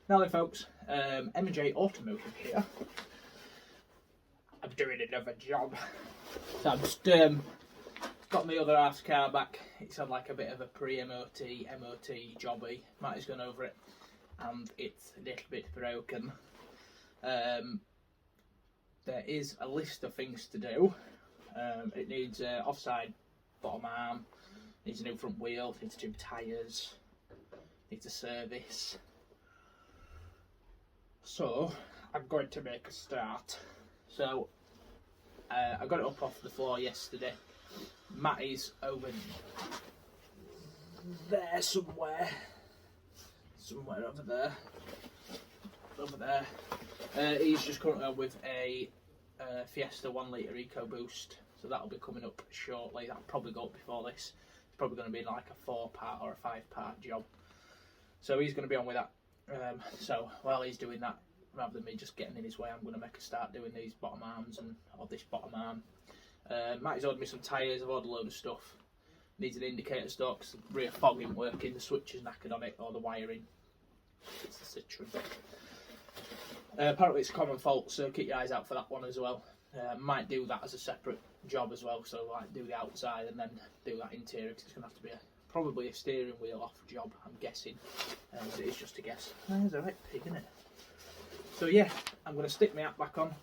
Now then folks, M&J Automotive here. I'm doing another job. So I've just got my other half's car back. It's had like a bit of a pre-MOT, MOT jobby. Matty's gone over it and it's a little bit broken. There is a list of things to do. It needs offside bottom arm, needs a new front wheel, needs new tyres, needs a service. So I'm going to make a start. So I got it up off the floor yesterday. Matty's over there somewhere over there. He's just currently on with a Fiesta 1 litre EcoBoost, so that'll be coming up shortly. That'll probably go up before this. It's probably going to be like a 4-part or a 5-part job. So he's going to be on with that. So while he's doing that, rather than me just getting in his way, I'm going to make a start doing these bottom arms or this bottom arm. Matty's ordered me some tyres. I've ordered a load of stuff. Needs an indicator stock, because the rear fog isn't working, the switch is knackered on it, or the wiring. It's the Citroen. Apparently it's a common fault, so keep your eyes out for that one as well. Might do that as a separate job as well, so like do the outside and then do that interior, because it's going to have to be probably a steering wheel off job, I'm guessing. But it is just a guess. There's a right pig, isn't it? So yeah, I'm going to stick my app back on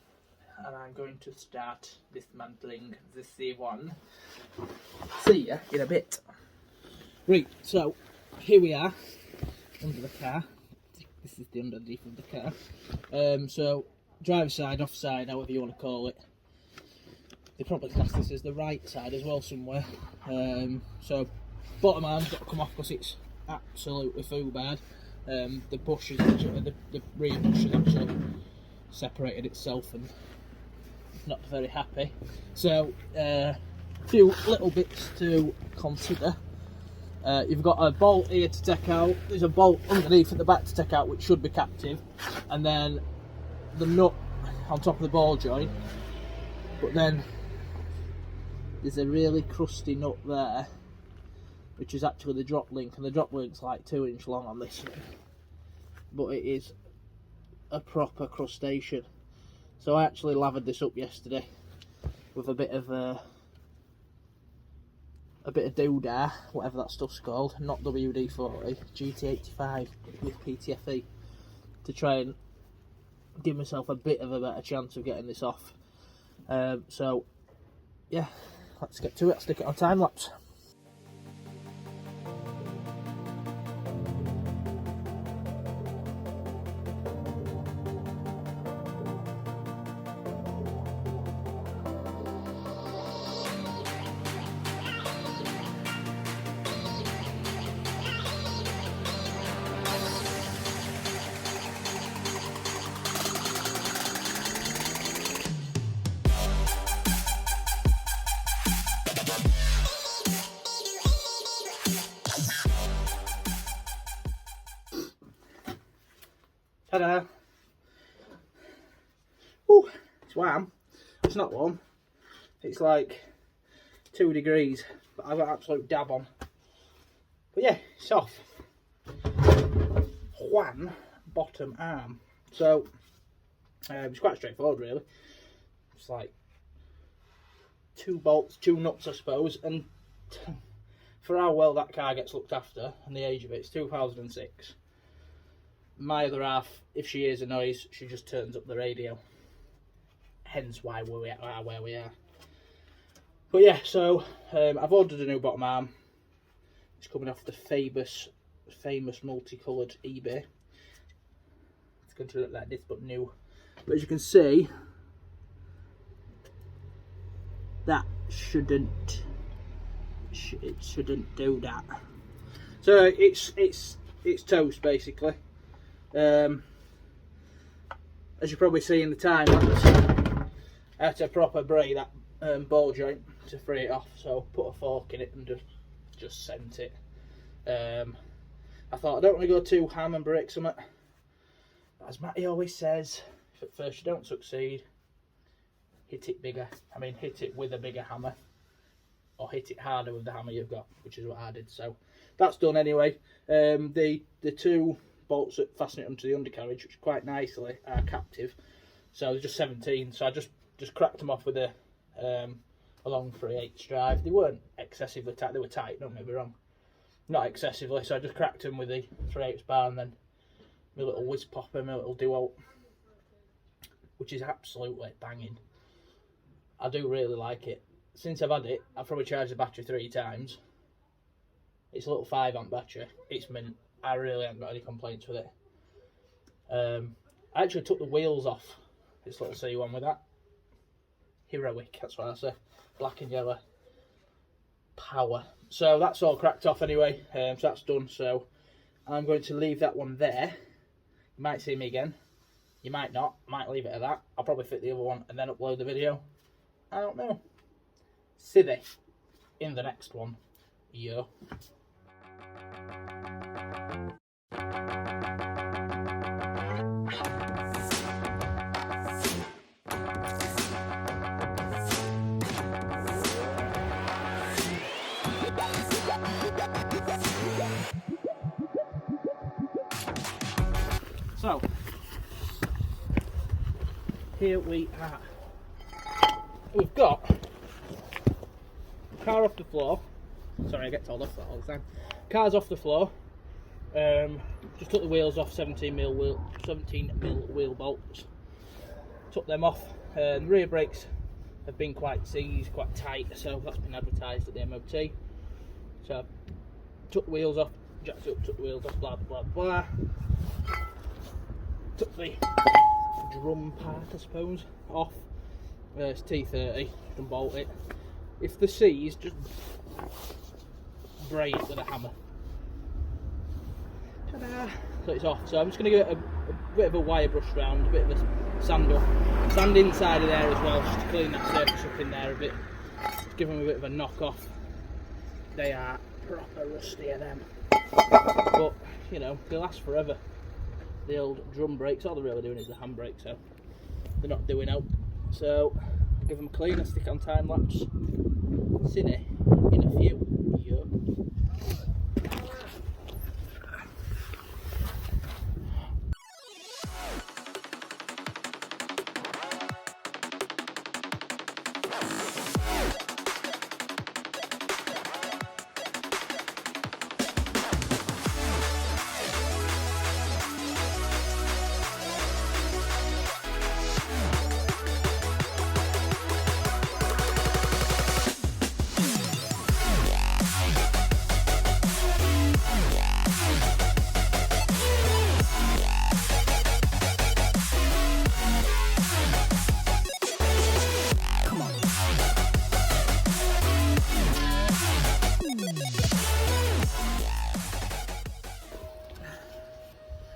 and I'm going to start dismantling the C1. See ya in a bit. Right, so here we are under the car. This is the underneath of the car. So driver's side, offside, however you want to call it. They probably class this as the right side as well somewhere. So bottom arm's got to come off because it's absolutely foo bad. The bush is actually, the rear bush has actually separated itself and not very happy. So a few little bits to consider. You've got a bolt here to take out. There's a bolt underneath at the back to take out, which should be captive, and then the nut on top of the ball joint. But then there's a really crusty nut there, which is actually the drop link, and the drop link's like 2 inch long on this one, but it is a proper crustacean. So I actually lathered this up yesterday with a bit of doodah, whatever that stuff's called, not WD-40, GT85 with PTFE, to try and give myself a bit of a better chance of getting this off. So yeah, let's get to it. I'll stick it on time lapse. Ta-da! Ooh, it's warm. It's not warm. It's like 2 degrees, but I've got absolute dab on. But yeah, it's off. One bottom arm. So it's quite straightforward, really. It's like 2 bolts, 2 nuts, I suppose. And for how well that car gets looked after and the age of it, it's 2006. My other half, if she hears a noise, she just turns up the radio. Hence why we are where we are. But yeah, so I've ordered a new bottom arm. It's coming off the famous multicoloured eBay. It's going to look like this but new. But as you can see, that shouldn't do that. So it's toast basically. As you probably see in the time lapse, I had to proper break that ball joint to free it off, so put a fork in it and just sent it. I thought I don't want to go too ham and break something. As Matty always says, if at first you don't succeed, hit it bigger. I mean, hit it with a bigger hammer, or hit it harder with the hammer you've got, which is what I did. So that's done anyway. The two bolts that fasten it onto the undercarriage, which quite nicely are captive. So they're just 17. So I just cracked them off with a long 3/8 drive. They weren't excessively tight. They were tight, don't get me wrong. Not excessively. So I just cracked them with the 3/8 bar, and then my little whiz popper, my little duo, which is absolutely banging. I do really like it. Since I've had it, I've probably charged the battery 3 times. It's a little 5 amp battery. It's mint. I really haven't got any complaints with it. I actually took the wheels off this little C1 with that. Heroic, that's what I say. Black and yellow. Power. So that's all cracked off anyway. So that's done. So I'm going to leave that one there. You might see me again. You might not. I might leave it at that. I'll probably fit the other one and then upload the video. I don't know. See thee in the next one. Yo. So, here we are. We've got car off the floor. Sorry, I get told off that all the time. Car's off the floor. Just took the wheels off, 17mm wheel bolts. Took them off. The rear brakes have been quite seized, quite tight, so that's been advertised at the MOT. So I took the wheels off, jacked it up, took the wheels off, blah blah blah. Took the drum part, I suppose, off. It's T30, just unbolt it. If the seized, just bray it with a hammer. Ta-da! So it's off. So I'm just going to give it a bit of a wire brush round, a bit of a sand up. Sand inside of there as well, just to clean that surface up in there a bit. Just give them a bit of a knock off. They are proper rusty of them. But, you know, they last forever. The old drum brakes, all they're really doing is the handbrake, so they're not doing out. So give them a clean, a stick on time lapse. See you in a few. Yo.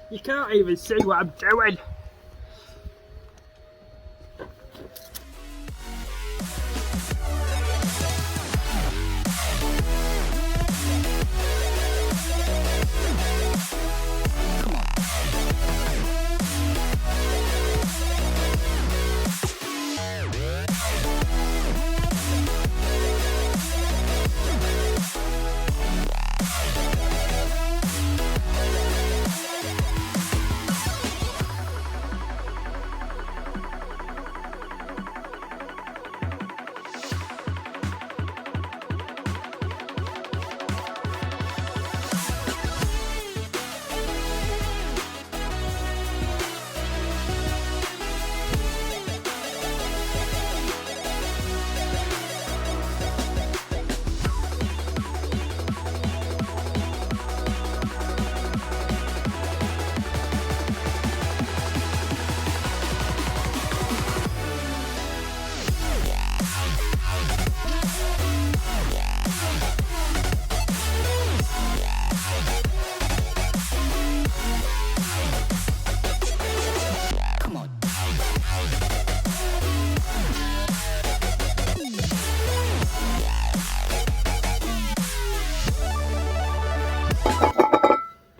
You can't even see what I'm doing.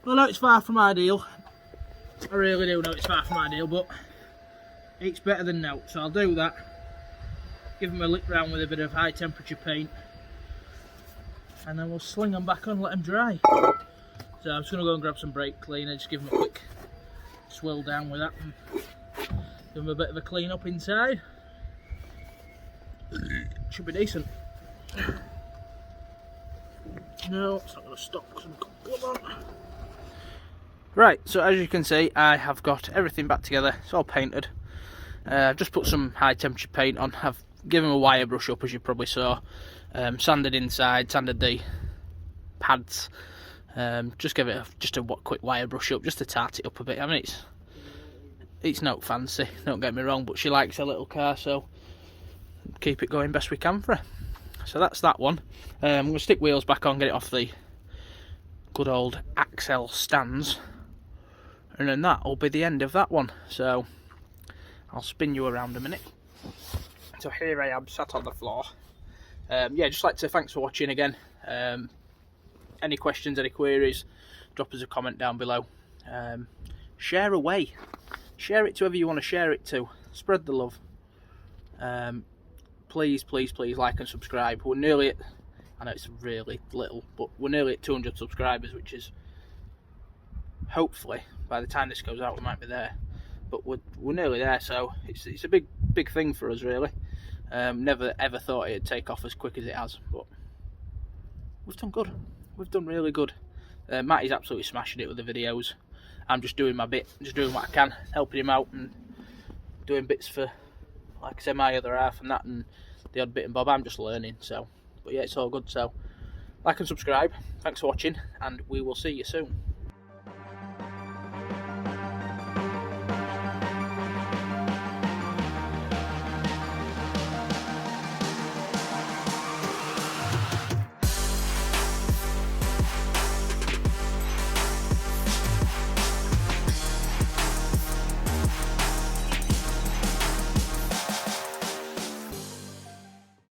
Well, I know it's far from ideal. I really do know it's far from ideal, but it's better than no. So I'll do that. Give them a lick round with a bit of high temperature paint, and then we'll sling them back on, let them dry. So So I'm just going to go and grab some brake cleaner, just give them a quick swirl down with that and give them a bit of a clean up inside. Should be decent. No, it's not going to stop because I've got glove on. Right, so as you can see, I have got everything back together. It's all painted. I've just put some high temperature paint on. I've given a wire brush up, as you probably saw. Sanded inside, sanded the pads. Just give it a quick wire brush up, just to tart it up a bit. I mean, it's not fancy, don't get me wrong, but she likes her little car, so keep it going best we can for her. So that's that one. I'm going to stick wheels back on, get it off the good old axle stands, and then that will be the end of that one. So I'll spin you around a minute. So here I am, sat on the floor. Yeah, just like to thanks for watching again. Any questions, any queries, drop us a comment down below. Share away. Share it to whoever you want to share it to. Spread the love. Please, please, please like and subscribe. We're nearly at, I know it's really little, but we're nearly at 200 subscribers, which is, hopefully, by the time this goes out, we might be there. But we're nearly there, so it's a big thing for us, really. Never ever thought it'd take off as quick as it has, but we've done good. We've done really good. Matty's absolutely smashing it with the videos. I'm just doing my bit, just doing what I can, helping him out and doing bits for, like I said, my other half and that, and the odd bit and bob. I'm just learning, so. But yeah, it's all good. So like and subscribe. Thanks for watching, and we will see you soon.